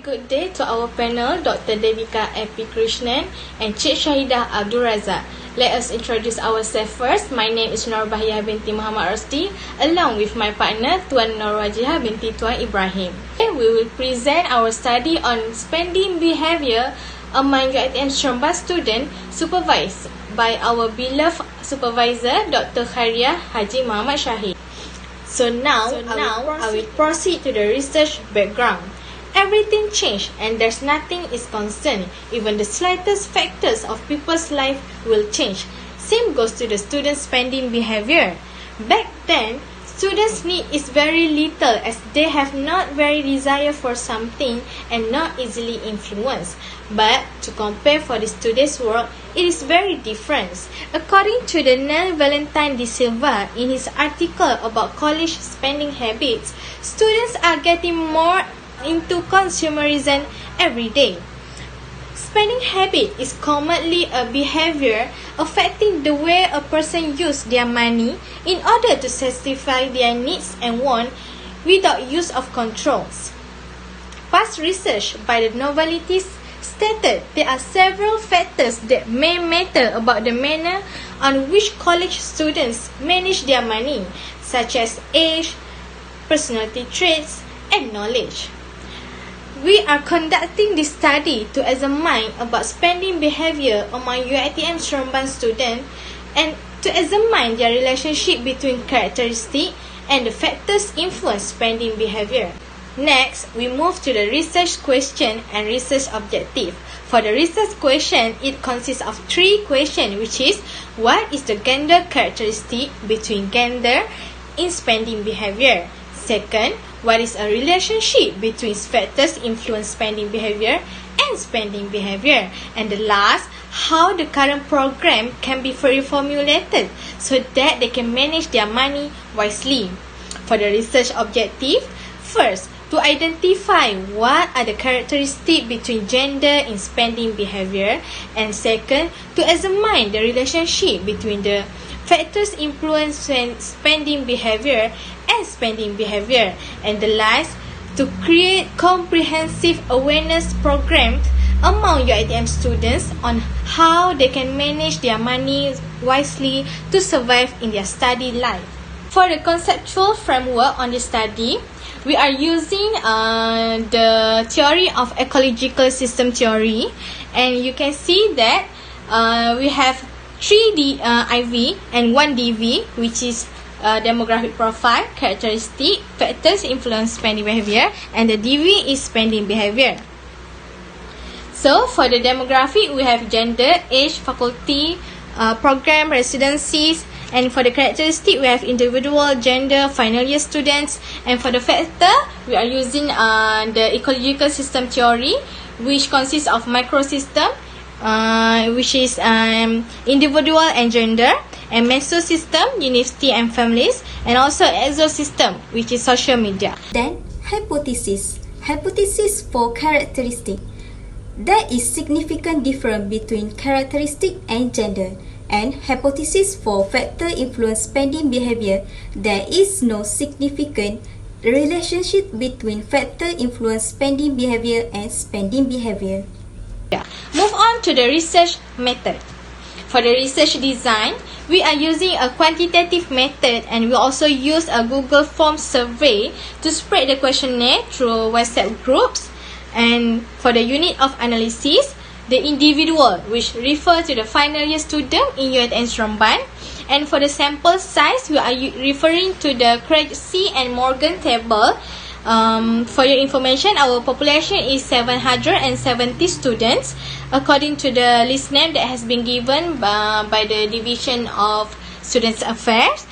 good day to our panel, Dr. Devika Epi Krishnan and Cik Syahidah Abdul Razak. Let us introduce ourselves first. My name is Nur Bahiyah binti Muhammad Rosdi, along with my partner Tuan Nur Wajihah binti Tuan Ibrahim. Today, we will present our study on spending behavior among UiTM Seremban students supervised by our beloved supervisor, Dr. Khairia Haji Muhammad Shahid. So now I will proceed to the research background. Everything changed and there's nothing is constant. Even the slightest factors of people's life will change. Same goes to the student spending behavior. Back then, students' need is very little as they have not very desire for something and not easily influenced. But to compare for the today's world, it is very different. According to the Nel Valentine de Silva in his article about college spending habits, students are getting more into consumerism every day. Spending habit is commonly a behavior affecting the way a person uses their money in order to satisfy their needs and wants without use of controls. Past research by the novelists stated there are several factors that may matter about the manner on which college students manage their money, such as age, personality traits, and knowledge. We are conducting this study to examine about spending behavior among UiTM Seremban students and to examine their relationship between characteristics and the factors influence spending behavior. Next, we move to the research question and research objective. For the research question, it consists of 3 questions, which is, what is the gender characteristic between gender in spending behavior? Second, what is a relationship between factors influence spending behavior and spending behavior? And the last, how the current program can be reformulated so that they can manage their money wisely. For the research objective, first, to identify what are the characteristics between gender in spending behavior, and second, to examine the relationship between the factors influencing spending behavior and spending behavior, and the last, to create comprehensive awareness programs among UiTM students on how they can manage their money wisely to survive in their study life. For the conceptual framework on this study, we are using the theory of ecological system theory, and you can see that we have 3 IV and 1 DV, which is demographic profile, characteristic, factors influence spending behavior, and the DV is spending behavior. So for the demographic, we have gender, age, faculty, program, residencies, and for the characteristic, we have individual, gender, final year students, and for the factor, we are using the ecological system theory, which consists of microsystem, which is individual and gender, and mesosystem, university and families, and also exosystem, which is social media. Then hypothesis. Hypothesis for characteristic. There is significant difference between characteristic and gender. And hypothesis for factor influence spending behavior. There is no significant relationship between factor influence spending behavior and spending behavior. Move on to the research method. For the research design, we are using a quantitative method, and we also use a Google Form survey to spread the questionnaire through WhatsApp groups. And for the unit of analysis, the individual, which refer to the final year student in UiTM Seremban. And for the sample size, we are referring to the Craig C. and Morgan table. For your information, our population is 770 students according to the list name that has been given by the Division of Students Affairs.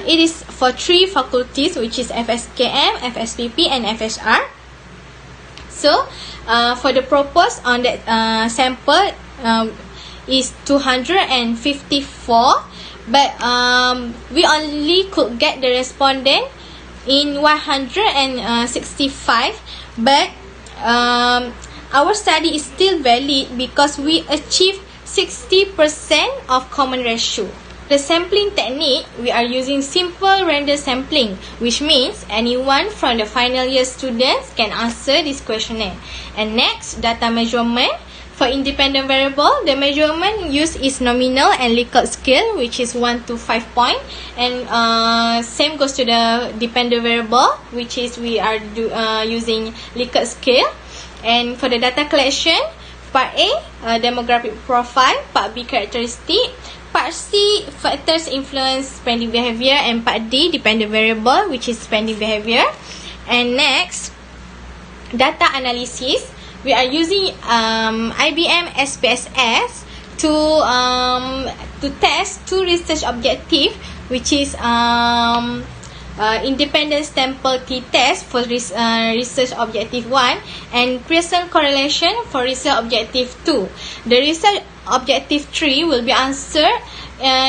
It is for 3 faculties, which is FSKM, FSPP, and FSR. So, for the proposed on that sample is 254, but we only could get the respondent in 165, but our study is still valid because we achieved 60% of common ratio. The sampling technique, we are using simple random sampling, which means anyone from the final year students can answer this questionnaire. And next, data measurement. For independent variable, the measurement used is nominal and Likert scale, which is 1 to 5 point. And same goes to the dependent variable, which is we are using Likert scale. And for the data collection, part A, demographic profile, part B, characteristic, part C, factors influence spending behavior, and part D, dependent variable, which is spending behavior. And next, data analysis. We are using IBM SPSS to test two research objectives, which is independent sample t-test for research objective 1 and Pearson correlation for research objective 2. The research objective 3 will be answered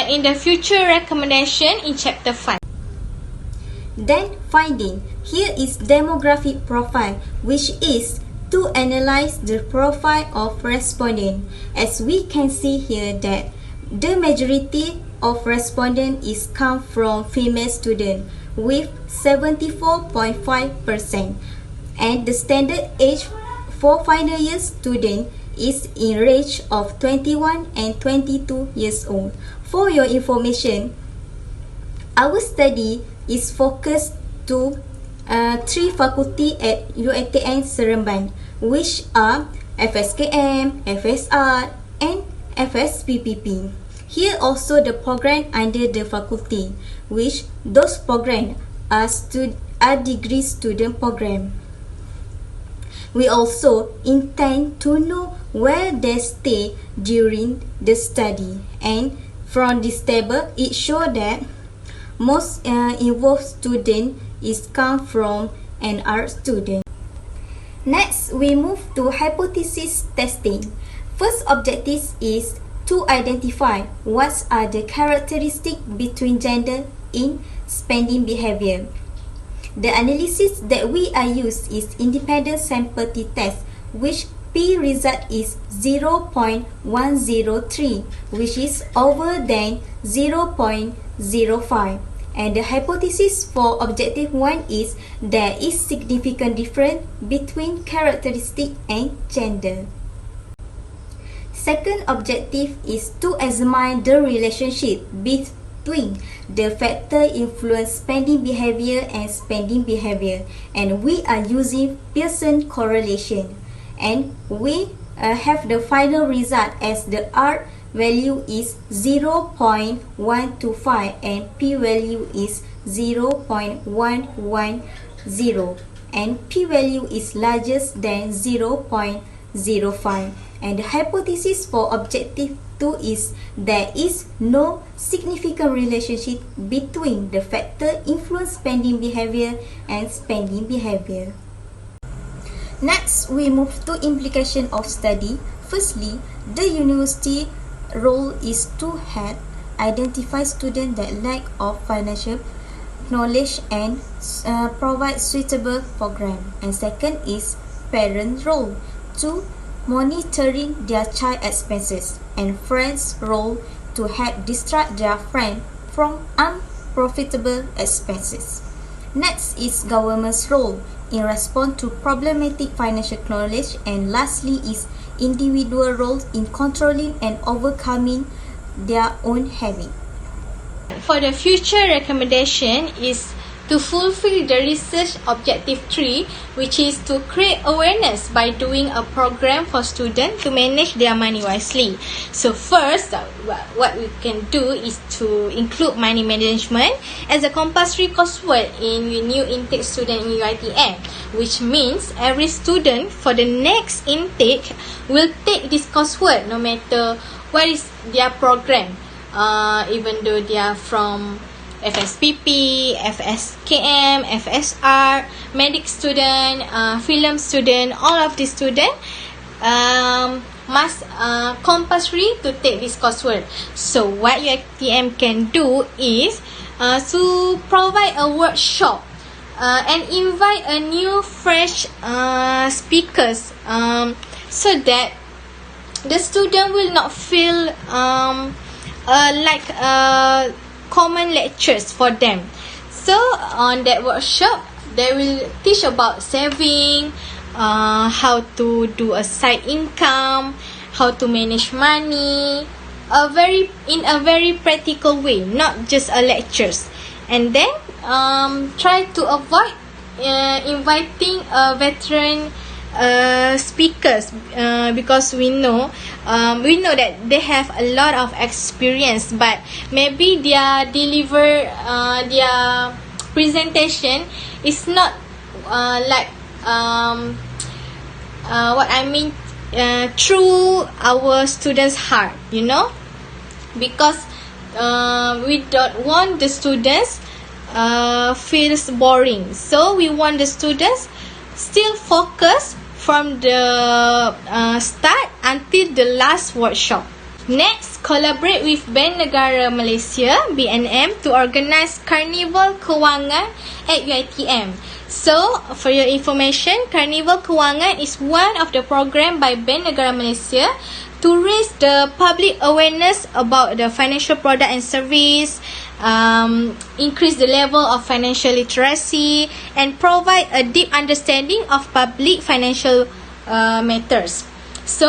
in the future recommendation in chapter 5. Then finding. Here is demographic profile, which is to analyze the profile of respondent. As we can see here that the majority of respondent is come from female student with 74.5%, and the standard age for final year student is in range of 21 and 22 years old. For your information, our study is focused to 3 faculty at UiTM Seremban, which are FSKM, FSR, and FSPPP. Here also the program under the faculty, which those programs are degree student program. We also intend to know where they stay during the study, and from this table it shows that most involved student is come from an art student. Next, we move to hypothesis testing. First objective is to identify what are the characteristics between gender in spending behavior. The analysis that we are used is independent sample t-test, which P result is 0.103, which is over than 0.05. And the hypothesis for objective 1 is there is significant difference between characteristic and gender. Second objective is to examine the relationship between the factor influence spending behavior and spending behavior, and we are using Pearson correlation, and we have the final result as the R value is 0.125 and P value is 0.110, and P value is largest than 0.05. And the hypothesis for objective 2 is there is no significant relationship between the factor influence spending behavior and spending behavior. Next, we move to implication of study. Firstly, the university role is to help identify students that lack of financial knowledge and provide suitable program. And second is parent role to monitoring their child expenses, and friends role to help distract their friend from unprofitable expenses. Next is government's role in response to problematic financial knowledge, and lastly is individual roles in controlling and overcoming their own habit. For the future recommendation is to fulfill the research objective 3, which is to create awareness by doing a program for students to manage their money wisely. So first, what we can do is to include money management as a compulsory coursework in new intake student in UiTM, which means every student for the next intake will take this coursework no matter what is their program, even though they are from FSPP, FSKM, FSR, medic student, film student, all of these students must compulsory to take this coursework. So what UiTM can do is to provide a workshop and invite a new fresh speakers so that the student will not feel common lectures for them. So on that workshop, they will teach about saving, how to do a side income, how to manage money, in a very practical way, not just a lectures. And then try to avoid inviting a veteran speakers, because we know that they have a lot of experience, but maybe their presentation is not what I mean, through our students' heart, because we don't want the students feels boring. So we want the students still focus from the start until the last workshop. Next, collaborate with Bank Negara Malaysia (BNM) to organize Carnival Kewangan at UiTM. So, for your information, Carnival Kewangan is one of the program by Bank Negara Malaysia to raise the public awareness about the financial product and service, increase the level of financial literacy, and provide a deep understanding of public financial matters. So,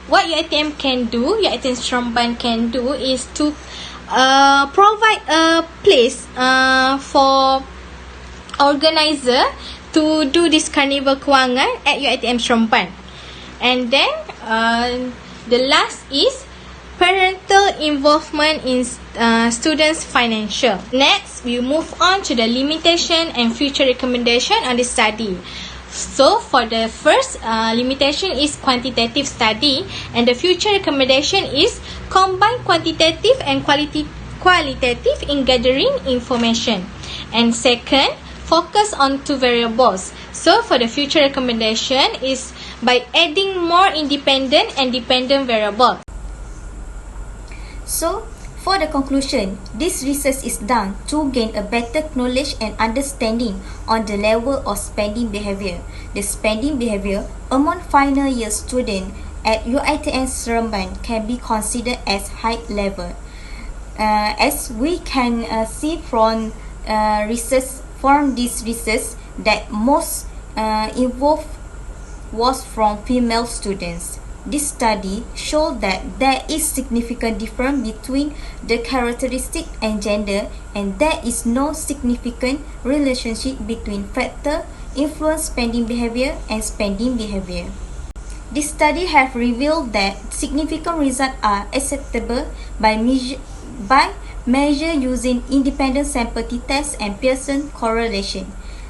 what UiTM can do, UiTM Seremban can do, is to provide a place for organizer to do this Carnival Kewangan at UiTM Seremban. And then the last is parental involvement in students' financial. Next, we move on to the limitation and future recommendation on the study. So, for the first limitation is quantitative study, and the future recommendation is combine quantitative and qualitative in gathering information. And second, focus on two variables. So, for the future recommendation is by adding more independent and dependent variables. So, for the conclusion, this research is done to gain a better knowledge and understanding on the level of spending behavior. The spending behavior among final year students at UiTM Seremban can be considered as high level. As we can see from this research that most involved was from female students. This study showed that there is significant difference between the characteristic and gender, and there is no significant relationship between factor influence spending behavior and spending behavior. This study have revealed that significant results are acceptable by measure using independent sample t-test and Pearson correlation.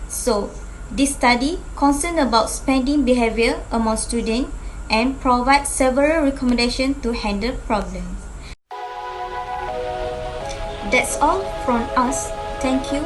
So, this study concerned about spending behavior among students and provide several recommendations to handle problems. That's all from us. Thank you.